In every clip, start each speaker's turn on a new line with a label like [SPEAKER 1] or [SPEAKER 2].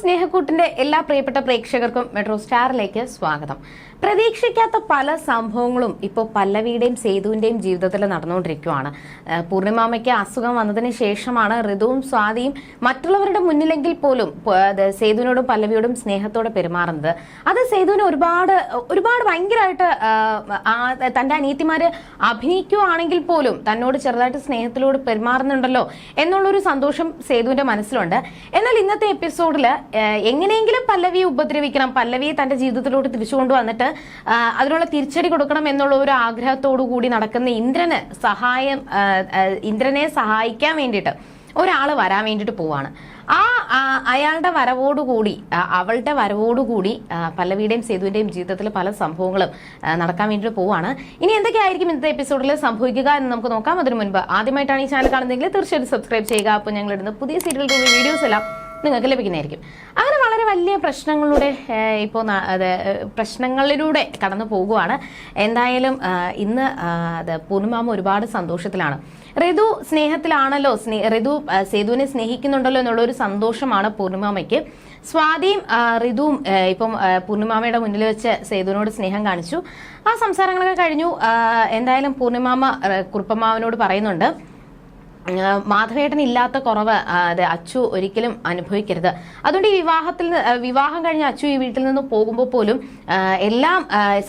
[SPEAKER 1] സ്നേഹക്കൂട്ടിന്റെ എല്ലാ പ്രിയപ്പെട്ട പ്രേക്ഷകർക്കും മെട്രോ സ്റ്റാറിലേക്ക് സ്വാഗതം. പ്രതീക്ഷിക്കാത്ത പല സംഭവങ്ങളും ഇപ്പോൾ പല്ലവിയുടെയും സേതുവിന്റെയും ജീവിതത്തിൽ നടന്നുകൊണ്ടിരിക്കുകയാണ്. പൂർണിമാമയ്ക്ക് അസുഖം വന്നതിന് ശേഷമാണ് ഋതുവും സ്വാതിയും മറ്റുള്ളവരുടെ മുന്നിലെങ്കിൽ പോലും സേതുവിനോടും പല്ലവിയോടും സ്നേഹത്തോടെ പെരുമാറുന്നത്. അത് സേതുവിന് ഒരുപാട് ഭയങ്കരമായിട്ട് തന്റെ അനിയത്തിമാര് അഭിനയിക്കുകയാണെങ്കിൽ പോലും തന്നോട് ചെറുതായിട്ട് സ്നേഹത്തിലോട് പെരുമാറുന്നുണ്ടല്ലോ എന്നുള്ളൊരു സന്തോഷം സേതുവിന്റെ മനസ്സിലുണ്ട്. എന്നാൽ ഇന്നത്തെ എപ്പിസോഡില് എങ്ങനെയെങ്കിലും പല്ലവിയെ ഉപദ്രവിക്കണം, പല്ലവിയെ തന്റെ ജീവിതത്തിലോട്ട് തിരിച്ചു കൊണ്ടുവന്നിട്ട് അതിനുള്ള തിരിച്ചടി കൊടുക്കണം എന്നുള്ള ഒരു ആഗ്രഹത്തോടു കൂടി നടക്കുന്ന ഇന്ദ്രനെ സഹായിക്കാൻ വേണ്ടിയിട്ട് ഒരാൾ വരാൻ വേണ്ടിയിട്ട് പോവാണ്. അയാളുടെ വരവോടുകൂടി അവളുടെ വരവോടുകൂടി പല്ലവിയുടെയും സേതുവിന്റെയും ജീവിതത്തിൽ പല സംഭവങ്ങളും നടക്കാൻ വേണ്ടിയിട്ട് പോവാണ്. ഇനി എന്തൊക്കെയായിരിക്കും ഇന്നത്തെ എപ്പിസോഡിൽ സംഭവിക്കുക എന്ന് നമുക്ക് നോക്കാം. അതിനു മുൻപ് ആദ്യമായിട്ടാണ് ഈ ചാനൽ കാണുന്നതെങ്കിൽ തീർച്ചയായിട്ടും സബ്സ്ക്രൈബ് ചെയ്യുക. അപ്പോൾ ഞങ്ങളിടുന്ന പുതിയ സീരിയൽ വീഡിയോസ് എല്ലാം നിങ്ങൾക്ക് ലഭിക്കുന്നതായിരിക്കും. അങ്ങനെ വളരെ വലിയ പ്രശ്നങ്ങളിലൂടെ കടന്നു പോകുവാണ്. എന്തായാലും ഇന്ന് പൂർണിമാമ ഒരുപാട് സന്തോഷത്തിലാണ്. ഋതു സ്നേഹത്തിലാണല്ലോ, ഋതു സേതുവിനെ സ്നേഹിക്കുന്നുണ്ടല്ലോ എന്നുള്ള ഒരു സന്തോഷമാണ് പൂർണിമാമയ്ക്ക്. സ്വാതിയും ഋതുവും ഇപ്പം പൂർണിമാമയുടെ മുന്നിൽ വെച്ച് സേതുവിനോട് സ്നേഹം കാണിച്ചു. ആ സംസാരങ്ങളൊക്കെ കഴിഞ്ഞു. എന്തായാലും പൂർണിമാമ കുറുപ്പമാവനോട് പറയുന്നുണ്ട്, മാധവേട്ടൻ ഇല്ലാത്ത കുറവ് അച്ചു ഒരിക്കലും അനുഭവിക്കരുത്. അതുകൊണ്ട് ഈ വിവാഹം കഴിഞ്ഞ് അച്ചു ഈ വീട്ടിൽ നിന്ന് പോകുമ്പോൾ പോലും എല്ലാം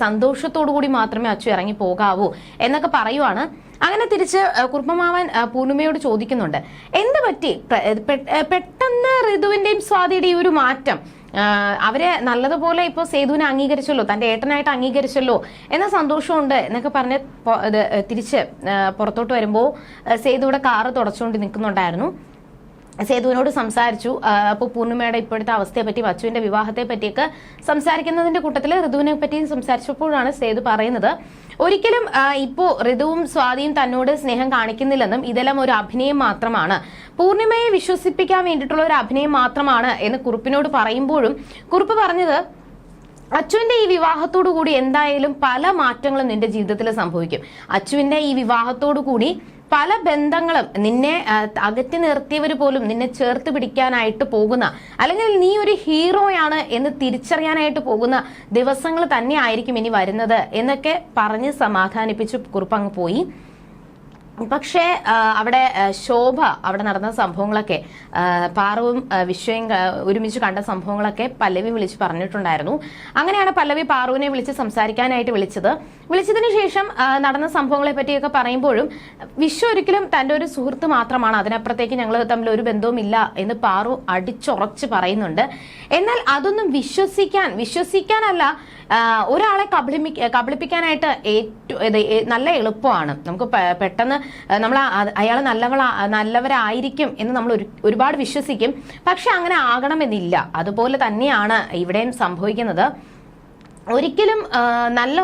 [SPEAKER 1] സന്തോഷത്തോടു കൂടി മാത്രമേ അച്ചു ഇറങ്ങി പോകാവൂ എന്നൊക്കെ പറയുവാണ്. അങ്ങനെ തിരിച്ച് കുറുപ്പമാവൻ പൂർണിമയോട് ചോദിക്കുന്നുണ്ട്, എന്ത് പറ്റി പെട്ടെന്ന് ഋതുവിന്റെയും സ്വാതിയുടെയും ഒരു മാറ്റം? അവരെ നല്ലതുപോലെ ഇപ്പോൾ സേതുവിനെ അംഗീകരിച്ചല്ലോ, തന്റെ ഏട്ടനായിട്ട് അംഗീകരിച്ചല്ലോ എന്ന സന്തോഷമുണ്ട് എന്നൊക്കെ പറഞ്ഞ് തിരിച്ച് പുറത്തോട്ട് വരുമ്പോൾ സേതുവിടെ കാറ് തുടച്ചുകൊണ്ട് നിൽക്കുന്നുണ്ടായിരുന്നു. സേതുവിനോട് സംസാരിച്ചു. അപ്പോൾ പൂർണിമയുടെ ഇപ്പോഴത്തെ അവസ്ഥയെ പറ്റി, അച്ചുവിന്റെ വിവാഹത്തെ പറ്റിയൊക്കെ സംസാരിക്കുന്നതിന്റെ കൂട്ടത്തിൽ ഋതുവിനെ പറ്റി സംസാരിച്ചപ്പോഴാണ് സേതു പറയുന്നത്, ഒരിക്കലും ഇപ്പോ ഋതുവും സ്വാതിയും തന്നോട് സ്നേഹം കാണിക്കുന്നില്ലെന്നും ഇതെല്ലാം ഒരു അഭിനയം മാത്രമാണ്, പൂർണിമയെ വിശ്വസിപ്പിക്കാൻ വേണ്ടിയിട്ടുള്ള ഒരു അഭിനയം മാത്രമാണ് എന്ന് കുറുപ്പിനോട് പറയുമ്പോഴും കുറുപ്പ് പറഞ്ഞത്, അച്ചുവിന്റെ ഈ വിവാഹത്തോടു കൂടി എന്തായാലും പല മാറ്റങ്ങളും നിന്റെ ജീവിതത്തിൽ സംഭവിക്കും. അച്ചുവിന്റെ ഈ വിവാഹത്തോടു കൂടി പല ബന്ധങ്ങളും നിന്നെ അകറ്റി നിർത്തിയവർ പോലും നിന്നെ ചേർത്ത് പിടിക്കാനായിട്ട് പോകുന്ന, അല്ലെങ്കിൽ നീ ഒരു ഹീറോയാണ് എന്ന് തിരിച്ചറിയാനായിട്ട് പോകുന്ന ദിവസങ്ങൾ തന്നെ ആയിരിക്കും ഇനി വരുന്നത് എന്നൊക്കെ പറഞ്ഞ് സമാധാനിപ്പിച്ച് കുറുപ്പങ്ങ് പോയി. പക്ഷേ അവിടെ ശോഭ അവിടെ നടന്ന സംഭവങ്ങളൊക്കെ, പാറുവും വിശ്വയും ഒരുമിച്ച് കണ്ട സംഭവങ്ങളൊക്കെ പല്ലവി വിളിച്ച് പറഞ്ഞിട്ടുണ്ടായിരുന്നു. അങ്ങനെയാണ് പല്ലവി പാറുവിനെ വിളിച്ച് സംസാരിക്കാനായിട്ട് വിളിച്ചതിന് ശേഷം നടന്ന സംഭവങ്ങളെ പറ്റിയൊക്കെ പറയുമ്പോഴും വിശ്വ ഒരിക്കലും തൻ്റെ ഒരു സുഹൃത്ത് മാത്രമാണ്, അതിനപ്പുറത്തേക്ക് ഞങ്ങൾ തമ്മിൽ ഒരു ബന്ധവുമില്ല എന്ന് പാറു അടിച്ചുറച്ച് പറയുന്നുണ്ട്. എന്നാൽ അതൊന്നും വിശ്വസിക്കാനല്ല, ഒരാളെ കബളിപ്പിക്കാനായിട്ട് നല്ല എളുപ്പമാണ്. നമുക്ക് പെട്ടെന്ന് നമ്മൾ അയാൾ നല്ലവരായിരിക്കും എന്ന് നമ്മൾ ഒരുപാട് വിശ്വസിക്കും. പക്ഷെ അങ്ങനെ ആകണമെന്നില്ല. അതുപോലെ തന്നെയാണ് ഇവിടെയും സംഭവിക്കുന്നത്. ഒരിക്കലും നല്ല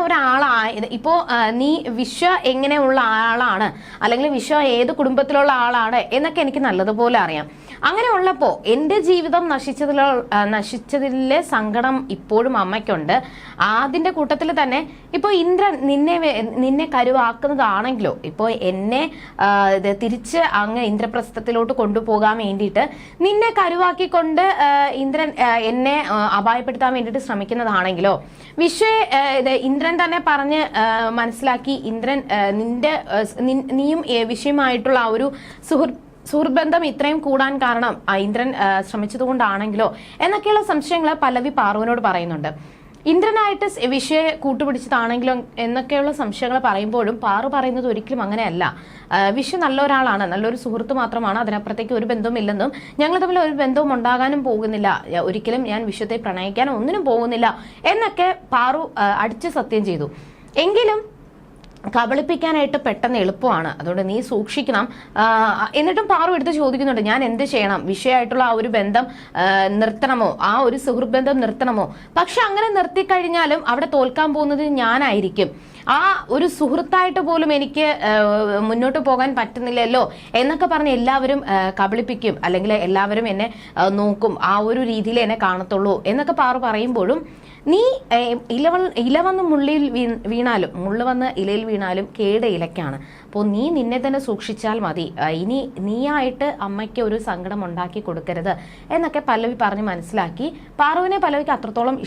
[SPEAKER 1] ഇപ്പോ നീ വിശ്വ എങ്ങനെയുള്ള ആളാണ്, അല്ലെങ്കിൽ വിശ്വ ഏത് കുടുംബത്തിലുള്ള ആളാണ് എന്നൊക്കെ എനിക്ക് നല്ലതുപോലെ അറിയാം. അങ്ങനെ ഉള്ളപ്പോ എന്റെ ജീവിതം നശിച്ചതിലെ സങ്കടം ഇപ്പോഴും അമ്മയ്ക്കുണ്ട്. അതിന്റെ കൂട്ടത്തിൽ തന്നെ ഇപ്പൊ ഇന്ദ്രൻ നിന്നെ കരുവാക്കുന്നതാണെങ്കിലോ, ഇപ്പോ എന്നെ തിരിച്ച് അങ്ങ് ഇന്ദ്രപ്രസ്ഥത്തിലോട്ട് കൊണ്ടുപോകാൻ വേണ്ടിയിട്ട് നിന്നെ കരുവാക്കിക്കൊണ്ട് ഇന്ദ്രൻ എന്നെ അപായപ്പെടുത്താൻ വേണ്ടിയിട്ട് ശ്രമിക്കുന്നതാണെങ്കിലോ, ഇന്ദ്രൻ തന്നെ പറഞ്ഞ് മനസ്സിലാക്കി, ഇന്ദ്രൻ നീയും വിഷയമായിട്ടുള്ള ആ ഒരു സുഹൃത്ബന്ധം ഇത്രയും കൂടാൻ കാരണം ഇന്ദ്രൻ ശ്രമിച്ചതുകൊണ്ടാണെങ്കിലോ എന്നൊക്കെയുള്ള സംശയങ്ങൾ പല്ലവി പാറുവിനോട് പറയുന്നുണ്ട്. ഇന്ദ്രനായിട്ട് വിഷയെ കൂട്ടുപിടിച്ചതാണെങ്കിലോ എന്നൊക്കെയുള്ള സംശയങ്ങൾ പറയുമ്പോഴും പാറു പറയുന്നത് ഒരിക്കലും അങ്ങനെയല്ല. വിഷു നല്ല ഒരാളാണ്, നല്ലൊരു സുഹൃത്ത് മാത്രമാണ്, അതിനപ്പുറത്തേക്ക് ഒരു ബന്ധവുമില്ലെന്നും ഞങ്ങൾ തമ്മിൽ ഒരു ബന്ധവും ഉണ്ടാകാനും പോകുന്നില്ല, ഒരിക്കലും ഞാൻ വിഷയത്തെ പ്രണയിക്കാനും ഒന്നിനും പോകുന്നില്ല എന്നൊക്കെ പാറു അടിച്ച് സത്യം ചെയ്തു. എങ്കിലും കബളിപ്പിക്കാനായിട്ട് പെട്ടെന്ന് എളുപ്പമാണ്, അതുകൊണ്ട് നീ സൂക്ഷിക്കണം. എന്നിട്ടും പാറു എടുത്ത് ചോദിക്കുന്നുണ്ട്, ഞാൻ എന്ത് ചെയ്യണം? വിഷയമായിട്ടുള്ള ആ ഒരു ബന്ധം നിർത്തണമോ, ആ ഒരു സുഹൃത്ത് ബന്ധം നിർത്തണമോ? പക്ഷെ അങ്ങനെ നിർത്തിക്കഴിഞ്ഞാലും അവിടെ തോൽക്കാൻ പോകുന്നത് ഞാനായിരിക്കും. ആ ഒരു സുഹൃത്തായിട്ട് പോലും എനിക്ക് മുന്നോട്ട് പോകാൻ പറ്റുന്നില്ലല്ലോ എന്നൊക്കെ പറഞ്ഞ് എല്ലാവരും കബളിപ്പിക്കും, അല്ലെങ്കിൽ എല്ലാവരും എന്നെ നോക്കും, ആ ഒരു രീതിയിൽ എന്നെ കാണത്തുള്ളൂ എന്നൊക്കെ പാറു പറയുമ്പോഴും നീ ഇല വന്ന് മുള്ളിൽ വീണാലും മുള്ളു വന്ന് ഇലയിൽ വീണാലും കേട് ഇലക്കാണ്. അപ്പോൾ നീ നിന്നെ തന്നെ സൂക്ഷിച്ചാൽ മതി, ഇനി നീയായിട്ട് അമ്മയ്ക്ക് ഒരു സങ്കടം ഉണ്ടാക്കി കൊടുക്കരുത് എന്നൊക്കെ പല്ലവി പറഞ്ഞ് മനസ്സിലാക്കി. പാറുവിനെ പല്ലവിക്ക് അത്രത്തോളം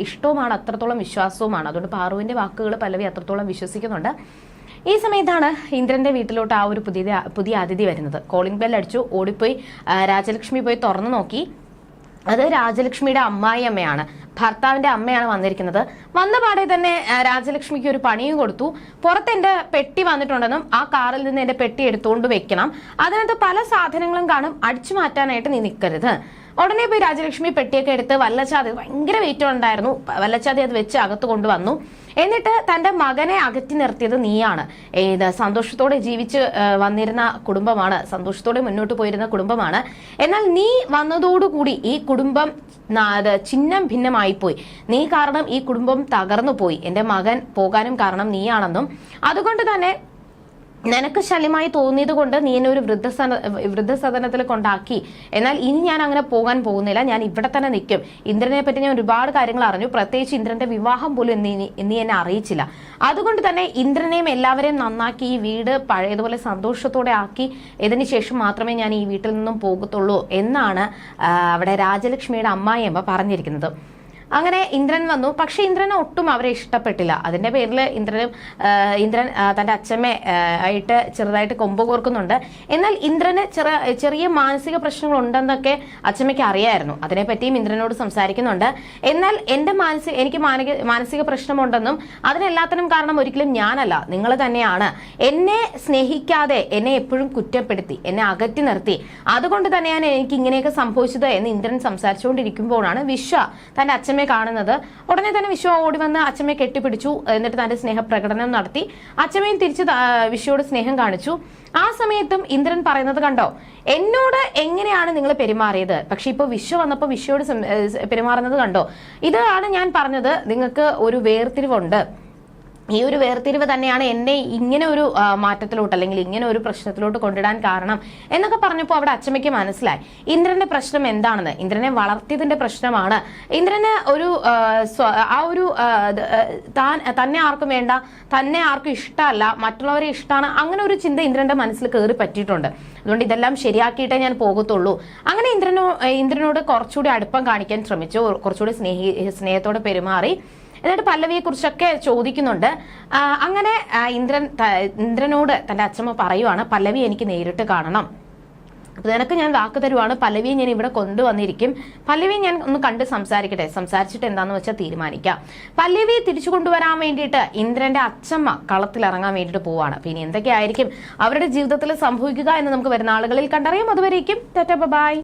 [SPEAKER 1] ഇഷ്ടവുമാണ്, അത്രത്തോളം വിശ്വാസവുമാണ്. അതുകൊണ്ട് പാറുവിന്റെ വാക്കുകൾ പല്ലവി അത്രത്തോളം വിശ്വസിക്കുന്നുണ്ട്. ഈ സമയത്താണ് ഇന്ദ്രന്റെ വീട്ടിലോട്ട് ആ ഒരു പുതിയ അതിഥി വരുന്നത്. കോളിംഗ് ബെൽ അടിച്ചു, ഓടിപ്പോയി രാജലക്ഷ്മി പോയി തുറന്നു നോക്കി. അത് രാജലക്ഷ്മിയുടെ അമ്മായിയമ്മയാണ്, ഭർത്താവിന്റെ അമ്മയാണ് വന്നിരിക്കുന്നത്. വന്ന പാടെ തന്നെ രാജലക്ഷ്മിക്ക് ഒരു പണിയും കൊടുത്തു. പുറത്ത് എന്റെ പെട്ടി വന്നിട്ടുണ്ടെന്നും ആ കാറിൽ നിന്ന് എന്റെ പെട്ടി എടുത്തുകൊണ്ട് വെക്കണം, അതിനകത്ത് പല സാധനങ്ങളും കാണും, അടിച്ചു മാറ്റാനായിട്ട് നീ നിൽക്കരുത്. ഉടനെ പോയി രാജലക്ഷ്മി പെട്ടിയൊക്കെ എടുത്ത് വല്ലച്ചാതി, ഭയങ്കര വെയിറ്റ് ഉണ്ടായിരുന്നു, വല്ലച്ചാതി അത് വെച്ച് അകത്ത് കൊണ്ടുവന്നു. എന്നിട്ട് തന്റെ മകനെ അകറ്റി നിർത്തിയത് നീയാണ്. സന്തോഷത്തോടെ ജീവിച്ച് വന്നിരുന്ന കുടുംബമാണ്, സന്തോഷത്തോടെ മുന്നോട്ട് പോയിരുന്ന കുടുംബമാണ്. എന്നാൽ നീ വന്നതോടുകൂടി ഈ കുടുംബം ചിഹ്നം ഭിന്നമായി പോയി. നീ കാരണം ഈ കുടുംബം തകർന്നു പോയി. എന്റെ മകൻ പോകാനും കാരണം നീയാണെന്നും അതുകൊണ്ട് തന്നെ നിനക്ക് ശല്യമായി തോന്നിയത് കൊണ്ട് നീ എന്നെ ഒരു വൃദ്ധസദനത്തിൽ കൊണ്ടാക്കി. എന്നാൽ ഇനി ഞാൻ അങ്ങനെ പോകാൻ പോകുന്നില്ല, ഞാൻ ഇവിടെ തന്നെ നിൽക്കും. ഇന്ദ്രനെ പറ്റി ഞാൻ ഒരുപാട് കാര്യങ്ങൾ അറിഞ്ഞു, പ്രത്യേകിച്ച് ഇന്ദ്രന്റെ വിവാഹം പോലും നീ എന്നെ അറിയിച്ചില്ല. അതുകൊണ്ട് തന്നെ ഇന്ദ്രനെയും എല്ലാവരെയും നന്നാക്കി ഈ വീട് പഴയതുപോലെ സന്തോഷത്തോടെ ആക്കി ഇതിന് ശേഷം മാത്രമേ ഞാൻ ഈ വീട്ടിൽ നിന്നും പോകത്തുള്ളൂ എന്നാണ് അവിടെ രാജലക്ഷ്മിയുടെ അമ്മായിയമ്മ പറഞ്ഞിരിക്കുന്നത്. അങ്ങനെ ഇന്ദ്രൻ വന്നു. പക്ഷെ ഇന്ദ്രനെ ഒട്ടും അവരെ ഇഷ്ടപ്പെട്ടില്ല. അതിന്റെ പേരിൽ ഇന്ദ്രൻ തന്റെ അച്ഛമ്മ ആയിട്ട് ചെറുതായിട്ട് കൊമ്പ് കോർക്കുന്നുണ്ട്. എന്നാൽ ഇന്ദ്രന് ചെറിയ മാനസിക പ്രശ്നങ്ങൾ ഉണ്ടെന്നൊക്കെ അച്ഛമ്മയ്ക്ക് അറിയായിരുന്നു. അതിനെപ്പറ്റിയും ഇന്ദ്രനോട് സംസാരിക്കുന്നുണ്ട്. എന്നാൽ എനിക്ക് മാനസിക പ്രശ്നമുണ്ടെന്നും അതിനെല്ലാത്തിനും കാരണം ഒരിക്കലും ഞാനല്ല, നിങ്ങൾ തന്നെയാണ്. എന്നെ സ്നേഹിക്കാതെ എന്നെ എപ്പോഴും കുറ്റപ്പെടുത്തി, എന്നെ അകറ്റി നിർത്തി, അതുകൊണ്ട് തന്നെയാണ് എനിക്ക് ഇങ്ങനെയൊക്കെ സംഭവിച്ചത് എന്ന് ഇന്ദ്രൻ സംസാരിച്ചുകൊണ്ടിരിക്കുമ്പോഴാണ് വിശ്വ തന്റെ അച്ഛമ്മയെ കാണുന്നത്. ഉടനെ തന്നെ വിശ്വ ഓടി വന്ന് അച്ഛമ്മയെ കെട്ടിപ്പിടിച്ചു. എന്നിട്ട് തന്റെ സ്നേഹപ്രകടനം നടത്തി. അച്ഛമ്മയും തിരിച്ച് വിശ്വയോട് സ്നേഹം കാണിച്ചു. ആ സമയത്തും ഇന്ദ്രൻ പറയുന്നത് കണ്ടോ, എന്നോട് എങ്ങനെയാണ് നിങ്ങൾ പെരുമാറിയത്, പക്ഷെ ഇപ്പൊ വിശ്വ വന്നപ്പോ വിശ്വയോട് പെരുമാറുന്നത് കണ്ടോ. ഇതാണ് ഞാൻ പറഞ്ഞത്, നിങ്ങൾക്ക് ഒരു വേർതിരിവുണ്ട്. ഈ ഒരു വേർതിരിവ് തന്നെയാണ് എന്നെ ഇങ്ങനെ ഒരു മാറ്റത്തിലോട്ട് അല്ലെങ്കിൽ ഇങ്ങനെ ഒരു പ്രശ്നത്തിലോട്ട് കൊണ്ടിടാൻ കാരണം എന്നൊക്കെ പറഞ്ഞപ്പോൾ അവിടെ അച്ഛമ്മയ്ക്ക് മനസ്സിലായി ഇന്ദ്രന്റെ പ്രശ്നം എന്താണെന്ന്. ഇന്ദ്രനെ വളർത്തിയതിന്റെ പ്രശ്നമാണ്. ഇന്ദ്രന് ഒരു തന്നെ ആർക്കും വേണ്ട, തന്നെ ആർക്കും ഇഷ്ടമല്ല, മറ്റുള്ളവരെ ഇഷ്ടമാണ്, അങ്ങനെ ഒരു ചിന്ത ഇന്ദ്രന്റെ മനസ്സിൽ കയറി പറ്റിയിട്ടുണ്ട്. അതുകൊണ്ട് ഇതെല്ലാം ശരിയാക്കിയിട്ടേ ഞാൻ പോകത്തുള്ളൂ. അങ്ങനെ ഇന്ദ്രനോട് കുറച്ചുകൂടി അടുപ്പം കാണിക്കാൻ ശ്രമിച്ചു, കുറച്ചുകൂടി സ്നേഹത്തോടെ പെരുമാറി. എന്നിട്ട് പല്ലവിയെ കുറിച്ചൊക്കെ ചോദിക്കുന്നുണ്ട്. അങ്ങനെ ഇന്ദ്രനോട് തന്റെ അച്ഛമ്മ പറയുവാണ്, പല്ലവി എനിക്ക് നേരിട്ട് കാണണം, നിനക്ക് ഞാൻ വാക്ക് തരുവാണ്, പല്ലവിയെ ഞാൻ ഇവിടെ കൊണ്ടുവന്നിരിക്കും, പല്ലവിയെ ഞാൻ ഒന്ന് കണ്ട് സംസാരിച്ചിട്ട് എന്താന്ന് വെച്ചാൽ തീരുമാനിക്കാം. പല്ലവിയെ തിരിച്ചു കൊണ്ടുവരാൻ വേണ്ടിയിട്ട് ഇന്ദ്രന്റെ അച്ഛമ്മ കളത്തിലിറങ്ങാൻ വേണ്ടിയിട്ട് പോവാണ്. പിന്നെ എന്തൊക്കെയായിരിക്കും അവരുടെ ജീവിതത്തിൽ സംഭവിക്കുക എന്ന് നമുക്ക് വരുന്ന ആളുകളിൽ കണ്ടറിയാം. അതുവരേക്കും ടാറ്റാ ബൈ.